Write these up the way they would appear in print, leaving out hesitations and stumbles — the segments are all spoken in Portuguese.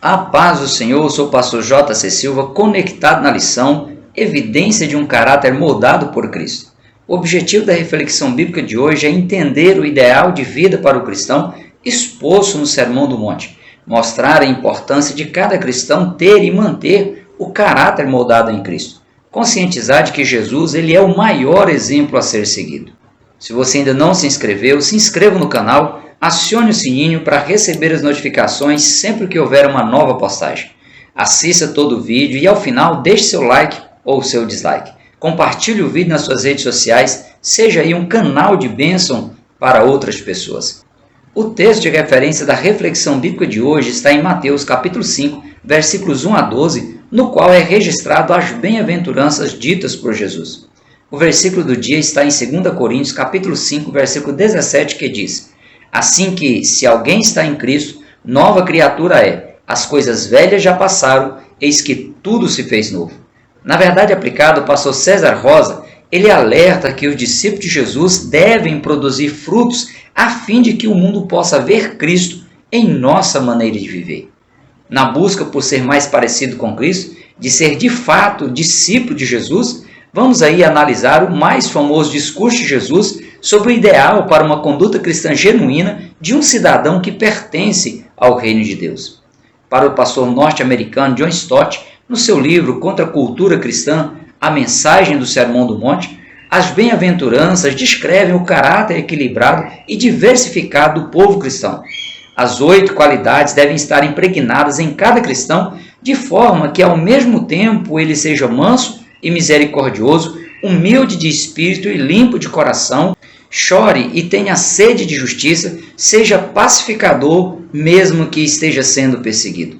A paz do Senhor, sou o pastor J.C. Silva, conectado na lição Evidência de um caráter moldado por Cristo. O objetivo da reflexão bíblica de hoje é entender o ideal de vida para o cristão exposto no Sermão do Monte, mostrar a importância de cada cristão ter e manter o caráter moldado em Cristo, conscientizar de que Jesus ele é o maior exemplo a ser seguido. Se você ainda não se inscreveu, se inscreva no canal, acione o sininho para receber as notificações sempre que houver uma nova postagem. Assista todo o vídeo e ao final deixe seu like ou seu dislike. Compartilhe o vídeo nas suas redes sociais, seja aí um canal de bênção para outras pessoas. O texto de referência da reflexão bíblica de hoje está em Mateus capítulo 5, versículos 1 a 12, no qual é registrado as bem-aventuranças ditas por Jesus. O versículo do dia está em 2 Coríntios capítulo 5, versículo 17, que diz: Assim que, se alguém está em Cristo, nova criatura é. As coisas velhas já passaram, eis que tudo se fez novo. Na verdade aplicada, o pastor César Rosa, ele alerta que os discípulos de Jesus devem produzir frutos a fim de que o mundo possa ver Cristo em nossa maneira de viver. Na busca por ser mais parecido com Cristo, de ser de fato discípulo de Jesus, vamos aí analisar o mais famoso discurso de Jesus sobre o ideal para uma conduta cristã genuína de um cidadão que pertence ao reino de Deus. Para o pastor norte-americano John Stott, no seu livro Contra a Cultura Cristã, a mensagem do Sermão do Monte, as bem-aventuranças descrevem o caráter equilibrado e diversificado do povo cristão. As 8 qualidades devem estar impregnadas em cada cristão, de forma que ao mesmo tempo ele seja manso e misericordioso, humilde de espírito e limpo de coração, chore e tenha sede de justiça, seja pacificador, mesmo que esteja sendo perseguido.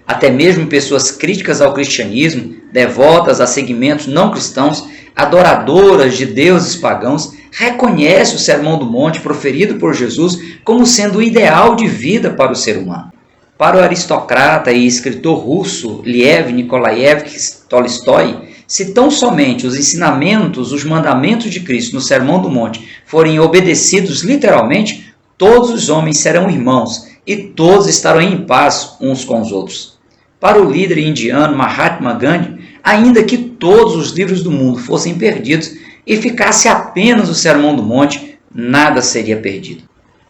Até mesmo pessoas críticas ao cristianismo, devotas a segmentos não cristãos, adoradoras de deuses pagãos, reconhecem o Sermão do Monte proferido por Jesus como sendo o ideal de vida para o ser humano. Para o aristocrata e escritor russo Lev Nikolaevich Tolstói, se tão somente os ensinamentos, os mandamentos de Cristo no Sermão do Monte forem obedecidos literalmente, todos os homens serão irmãos e todos estarão em paz uns com os outros. Para o líder indiano Mahatma Gandhi, ainda que todos os livros do mundo fossem perdidos e ficasse apenas o Sermão do Monte, nada seria perdido.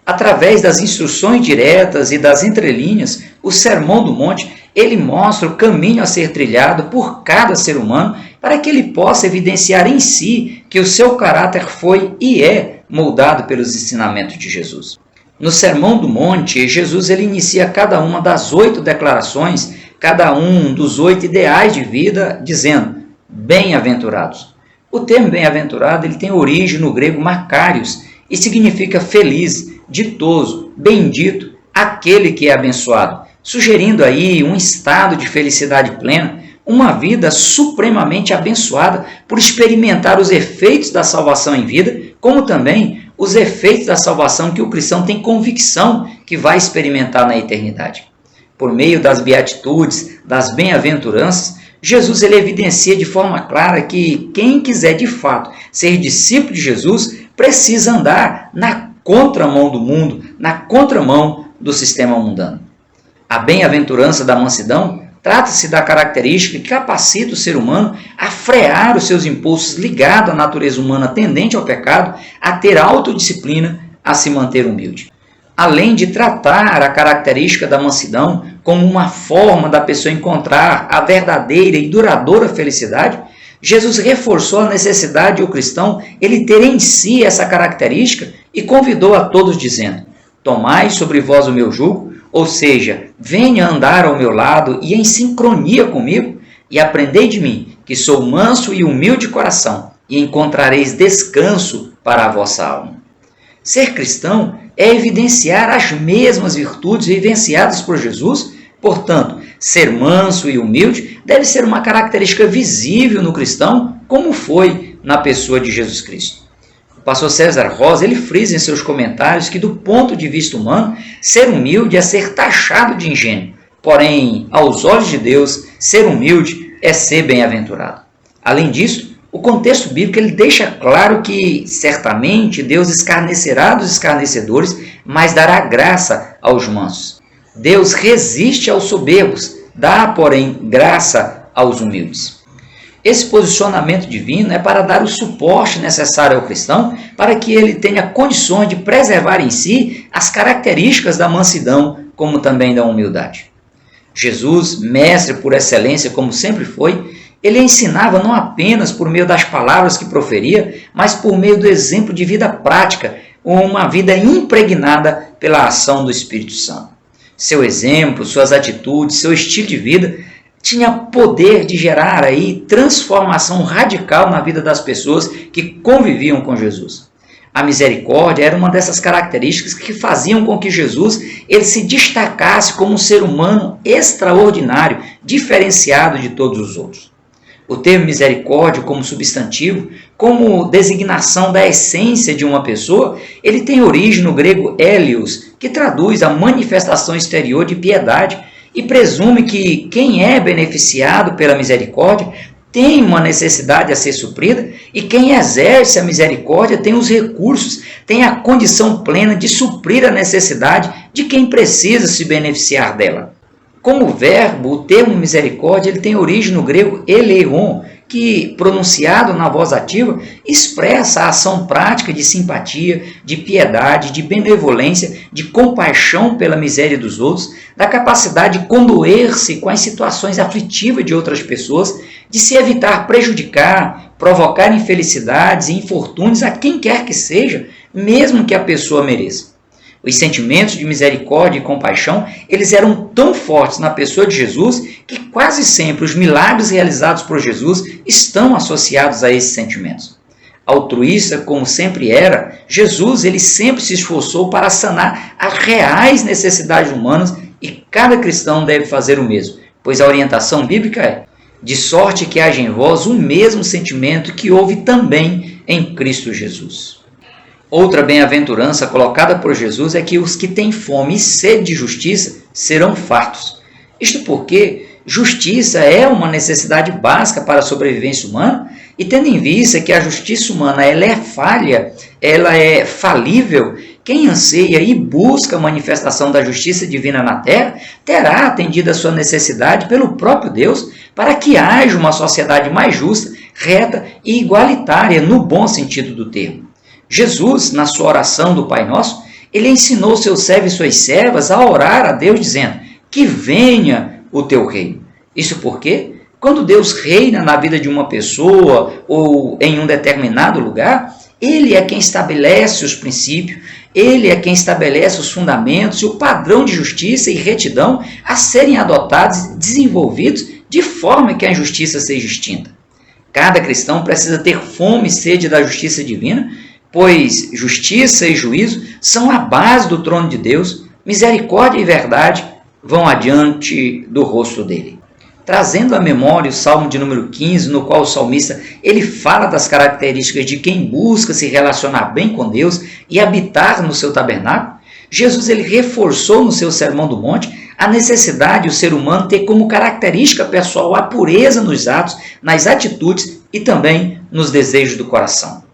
Através das instruções diretas e das entrelinhas, o Sermão do Monte, ele mostra o caminho a ser trilhado por cada ser humano para que ele possa evidenciar em si que o seu caráter foi e é moldado pelos ensinamentos de Jesus. No Sermão do Monte, Jesus ele inicia cada uma das 8 declarações, cada um dos 8 ideais de vida, dizendo, bem-aventurados. O termo bem-aventurado ele tem origem no grego makarios e significa feliz, ditoso, bendito, aquele que é abençoado, sugerindo aí um estado de felicidade plena, uma vida supremamente abençoada por experimentar os efeitos da salvação em vida, como também os efeitos da salvação que o cristão tem convicção que vai experimentar na eternidade. Por meio das beatitudes, das bem-aventuranças, Jesus ele evidencia de forma clara que quem quiser de fato ser discípulo de Jesus precisa andar na contramão do mundo, na contramão do sistema mundano. A bem-aventurança da mansidão trata-se da característica que capacita o ser humano a frear os seus impulsos ligados à natureza humana tendente ao pecado, a ter autodisciplina, a se manter humilde. Além de tratar a característica da mansidão como uma forma da pessoa encontrar a verdadeira e duradoura felicidade, Jesus reforçou a necessidade do cristão ele ter em si essa característica e convidou a todos dizendo, tomai sobre vós o meu jugo, ou seja, venha andar ao meu lado e em sincronia comigo, e aprendei de mim, que sou manso e humilde de coração, e encontrareis descanso para a vossa alma. Ser cristão é evidenciar as mesmas virtudes vivenciadas por Jesus, portanto, ser manso e humilde deve ser uma característica visível no cristão, como foi na pessoa de Jesus Cristo. O pastor César Rosa ele frisa em seus comentários que, do ponto de vista humano, ser humilde é ser taxado de ingênuo, porém, aos olhos de Deus, ser humilde é ser bem-aventurado. Além disso, o contexto bíblico ele deixa claro que, certamente, Deus escarnecerá dos escarnecedores, mas dará graça aos mansos. Deus resiste aos soberbos, dá, porém, graça aos humildes. Esse posicionamento divino é para dar o suporte necessário ao cristão para que ele tenha condições de preservar em si as características da mansidão, como também da humildade. Jesus, mestre por excelência, como sempre foi, ele ensinava não apenas por meio das palavras que proferia, mas por meio do exemplo de vida prática, uma vida impregnada pela ação do Espírito Santo. Seu exemplo, suas atitudes, seu estilo de vida tinha poder de gerar aí transformação radical na vida das pessoas que conviviam com Jesus. A misericórdia era uma dessas características que faziam com que Jesus ele se destacasse como um ser humano extraordinário, diferenciado de todos os outros. O termo misericórdia como substantivo, como designação da essência de uma pessoa, ele tem origem no grego élios, que traduz a manifestação exterior de piedade e presume que quem é beneficiado pela misericórdia tem uma necessidade a ser suprida e quem exerce a misericórdia tem os recursos, tem a condição plena de suprir a necessidade de quem precisa se beneficiar dela. Como verbo, o termo misericórdia ele tem origem no grego eleion, que, pronunciado na voz ativa, expressa a ação prática de simpatia, de piedade, de benevolência, de compaixão pela miséria dos outros, da capacidade de condoer-se com as situações aflitivas de outras pessoas, de se evitar prejudicar, provocar infelicidades e infortúnios a quem quer que seja, mesmo que a pessoa mereça. Os sentimentos de misericórdia e compaixão, eles eram tão fortes na pessoa de Jesus que quase sempre os milagres realizados por Jesus estão associados a esses sentimentos. Altruísta como sempre era, Jesus ele sempre se esforçou para sanar as reais necessidades humanas e cada cristão deve fazer o mesmo, pois a orientação bíblica é: de sorte que haja em vós o mesmo sentimento que houve também em Cristo Jesus. Outra bem-aventurança colocada por Jesus é que os que têm fome e sede de justiça serão fartos. Isto porque justiça é uma necessidade básica para a sobrevivência humana e tendo em vista que a justiça humana ela é falha, ela é falível, quem anseia e busca a manifestação da justiça divina na terra terá atendido a sua necessidade pelo próprio Deus para que haja uma sociedade mais justa, reta e igualitária no bom sentido do termo. Jesus, na sua oração do Pai Nosso, ele ensinou seus servos e suas servas a orar a Deus dizendo que venha o teu reino. Isso porque, quando Deus reina na vida de uma pessoa ou em um determinado lugar, ele é quem estabelece os princípios, ele é quem estabelece os fundamentos e o padrão de justiça e retidão a serem adotados e desenvolvidos de forma que a injustiça seja extinta. Cada cristão precisa ter fome e sede da justiça divina, pois justiça e juízo são a base do trono de Deus, misericórdia e verdade vão adiante do rosto dele. Trazendo à memória o Salmo de número 15, no qual o salmista ele fala das características de quem busca se relacionar bem com Deus e habitar no seu tabernáculo, Jesus ele reforçou no seu Sermão do Monte a necessidade de o ser humano ter como característica pessoal a pureza nos atos, nas atitudes e também nos desejos do coração.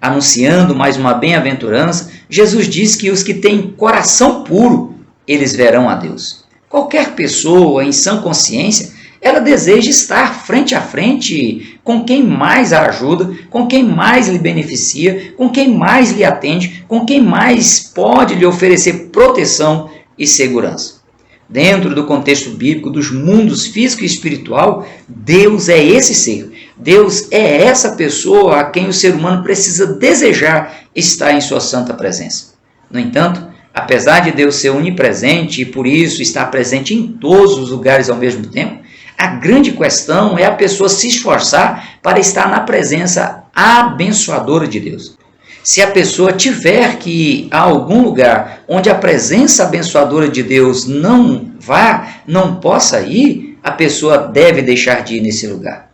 Anunciando mais uma bem-aventurança, Jesus diz que os que têm coração puro, eles verão a Deus. Qualquer pessoa em sã consciência, ela deseja estar frente a frente com quem mais a ajuda, com quem mais lhe beneficia, com quem mais lhe atende, com quem mais pode lhe oferecer proteção e segurança. Dentro do contexto bíblico dos mundos físico e espiritual, Deus é esse ser. Deus é essa pessoa a quem o ser humano precisa desejar estar em sua santa presença. No entanto, apesar de Deus ser onipresente e por isso estar presente em todos os lugares ao mesmo tempo, a grande questão é a pessoa se esforçar para estar na presença abençoadora de Deus. Se a pessoa tiver que ir a algum lugar onde a presença abençoadora de Deus não possa ir, a pessoa deve deixar de ir nesse lugar.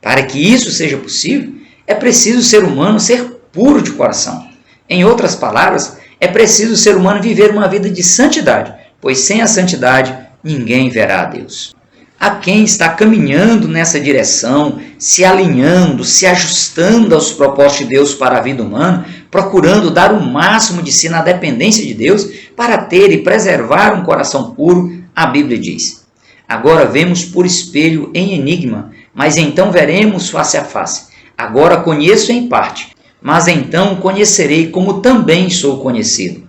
Para que isso seja possível, é preciso o ser humano ser puro de coração. Em outras palavras, é preciso o ser humano viver uma vida de santidade, pois sem a santidade ninguém verá a Deus. A quem está caminhando nessa direção, se alinhando, se ajustando aos propósitos de Deus para a vida humana, procurando dar o máximo de si na dependência de Deus para ter e preservar um coração puro, a Bíblia diz: agora vemos por espelho em enigma, mas então veremos face a face. Agora conheço em parte, mas então conhecerei como também sou conhecido.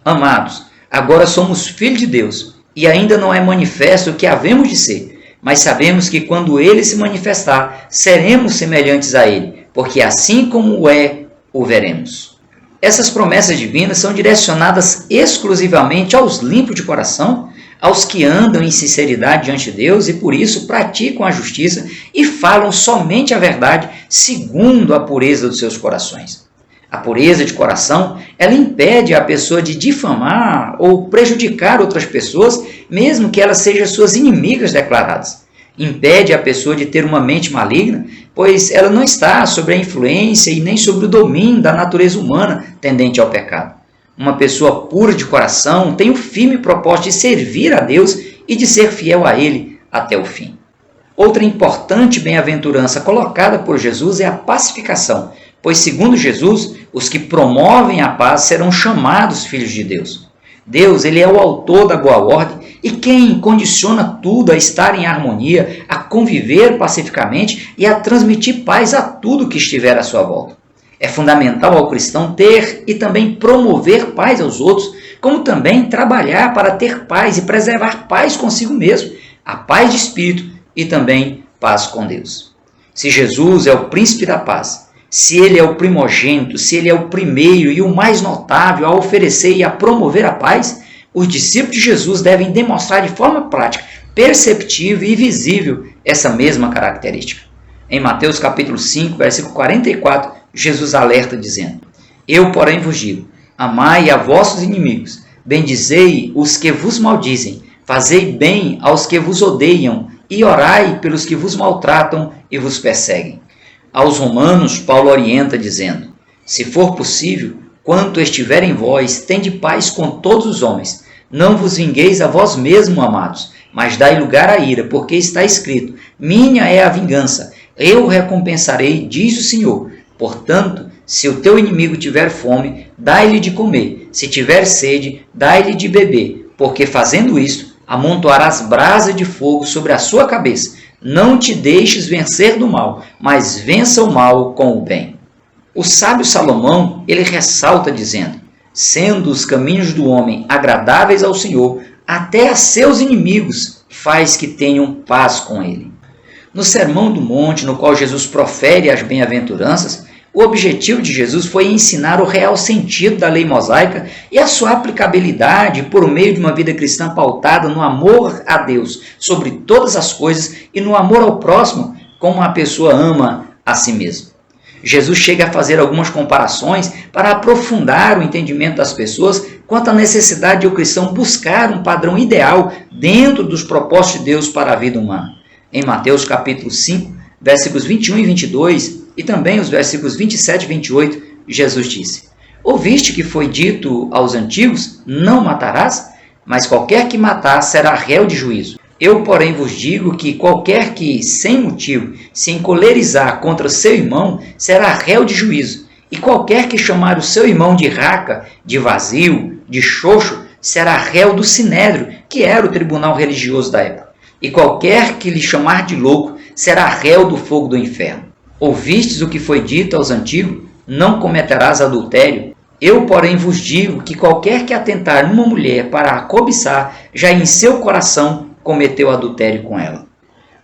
Amados, agora somos filhos de Deus, e ainda não é manifesto o que havemos de ser, mas sabemos que quando Ele se manifestar, seremos semelhantes a Ele, porque assim como é, o veremos. Essas promessas divinas são direcionadas exclusivamente aos limpos de coração, aos que andam em sinceridade diante de Deus e por isso praticam a justiça e falam somente a verdade segundo a pureza dos seus corações. A pureza de coração, ela impede a pessoa de difamar ou prejudicar outras pessoas, mesmo que elas sejam suas inimigas declaradas. Impede a pessoa de ter uma mente maligna, pois ela não está sob a influência e nem sobre o domínio da natureza humana tendente ao pecado. Uma pessoa pura de coração tem o firme propósito de servir a Deus e de ser fiel a Ele até o fim. Outra importante bem-aventurança colocada por Jesus é a pacificação, pois, segundo Jesus, os que promovem a paz serão chamados filhos de Deus. Deus, Ele é o autor da boa ordem e quem condiciona tudo a estar em harmonia, a conviver pacificamente e a transmitir paz a tudo que estiver à sua volta. É fundamental ao cristão ter e também promover paz aos outros, como também trabalhar para ter paz e preservar paz consigo mesmo, a paz de espírito e também paz com Deus. Se Jesus é o príncipe da paz, se Ele é o primogênito, se Ele é o primeiro e o mais notável a oferecer e a promover a paz, os discípulos de Jesus devem demonstrar de forma prática, perceptível e visível essa mesma característica. Em Mateus capítulo 5, versículo 44, Jesus alerta dizendo: eu, porém, vos digo, amai a vossos inimigos, bendizei os que vos maldizem, fazei bem aos que vos odeiam e orai pelos que vos maltratam e vos perseguem. Aos romanos, Paulo orienta dizendo: se for possível, quanto estiver em vós, tende paz com todos os homens. Não vos vingueis a vós mesmos, amados, mas dai lugar à ira, porque está escrito: minha é a vingança, eu recompensarei, diz o Senhor. Portanto, se o teu inimigo tiver fome, dai-lhe de comer. Se tiver sede, dai-lhe de beber. Porque fazendo isto, amontoarás brasa de fogo sobre a sua cabeça. Não te deixes vencer do mal, mas vença o mal com o bem. O sábio Salomão, ele ressalta dizendo: sendo os caminhos do homem agradáveis ao Senhor, até a seus inimigos faz que tenham paz com ele. No Sermão do Monte, no qual Jesus profere as bem-aventuranças, o objetivo de Jesus foi ensinar o real sentido da lei mosaica e a sua aplicabilidade por meio de uma vida cristã pautada no amor a Deus sobre todas as coisas e no amor ao próximo como a pessoa ama a si mesma. Jesus chega a fazer algumas comparações para aprofundar o entendimento das pessoas quanto à necessidade de o cristão buscar um padrão ideal dentro dos propósitos de Deus para a vida humana. Em Mateus capítulo 5, versículos 21 e 22, e também os versículos 27 e 28, Jesus disse: ouviste que foi dito aos antigos, não matarás? Mas qualquer que matar será réu de juízo. Eu, porém, vos digo que qualquer que, sem motivo, se encolerizar contra seu irmão, será réu de juízo. E qualquer que chamar o seu irmão de raca, de vazio, de xoxo, será réu do sinédrio, que era o tribunal religioso da época. E qualquer que lhe chamar de louco, será réu do fogo do inferno. Ouvistes o que foi dito aos antigos, não cometerás adultério? Eu, porém, vos digo que qualquer que atentar numa mulher para a cobiçar, já em seu coração cometeu adultério com ela.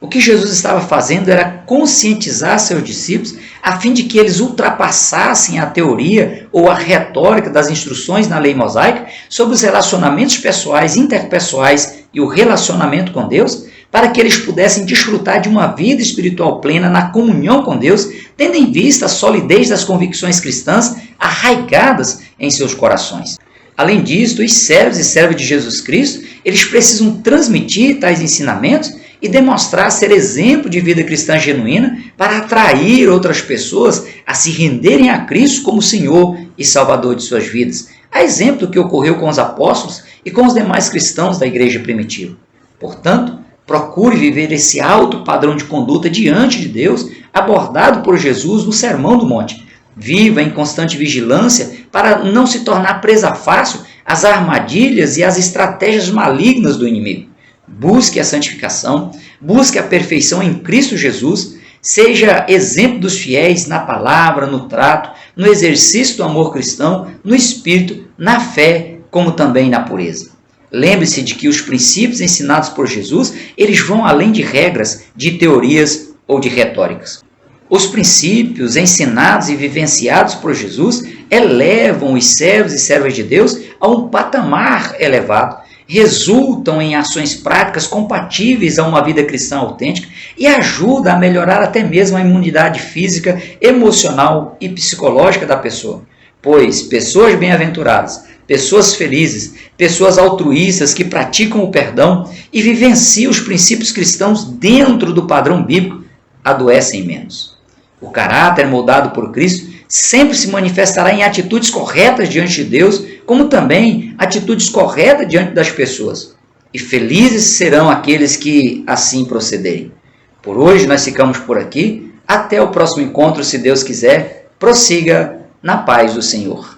O que Jesus estava fazendo era conscientizar seus discípulos a fim de que eles ultrapassassem a teoria ou a retórica das instruções na lei mosaica sobre os relacionamentos pessoais, interpessoais e o relacionamento com Deus, para que eles pudessem desfrutar de uma vida espiritual plena na comunhão com Deus, tendo em vista a solidez das convicções cristãs arraigadas em seus corações. Além disso, os servos e servas de Jesus Cristo, eles precisam transmitir tais ensinamentos e demonstrar ser exemplo de vida cristã genuína para atrair outras pessoas a se renderem a Cristo como Senhor e Salvador de suas vidas, a exemplo do que ocorreu com os apóstolos e com os demais cristãos da igreja primitiva. Portanto, procure viver esse alto padrão de conduta diante de Deus abordado por Jesus no Sermão do Monte, Viva em constante vigilância para não se tornar presa fácil às armadilhas e às estratégias malignas do inimigo. Busque a santificação, busque a perfeição em Cristo Jesus, seja exemplo dos fiéis na palavra, no trato, no exercício do amor cristão, no espírito, na fé, como também na pureza. Lembre-se de que os princípios ensinados por Jesus, eles vão além de regras, de teorias ou de retóricas. Os princípios ensinados e vivenciados por Jesus elevam os servos e servas de Deus a um patamar elevado, resultam em ações práticas compatíveis a uma vida cristã autêntica e ajudam a melhorar até mesmo a imunidade física, emocional e psicológica da pessoa. Pois pessoas bem-aventuradas, pessoas felizes, pessoas altruístas que praticam o perdão e vivenciam os princípios cristãos dentro do padrão bíblico adoecem menos. O caráter moldado por Cristo sempre se manifestará em atitudes corretas diante de Deus, como também atitudes corretas diante das pessoas. E felizes serão aqueles que assim procederem. Por hoje nós ficamos por aqui. Até o próximo encontro, se Deus quiser. Prossiga na paz do Senhor.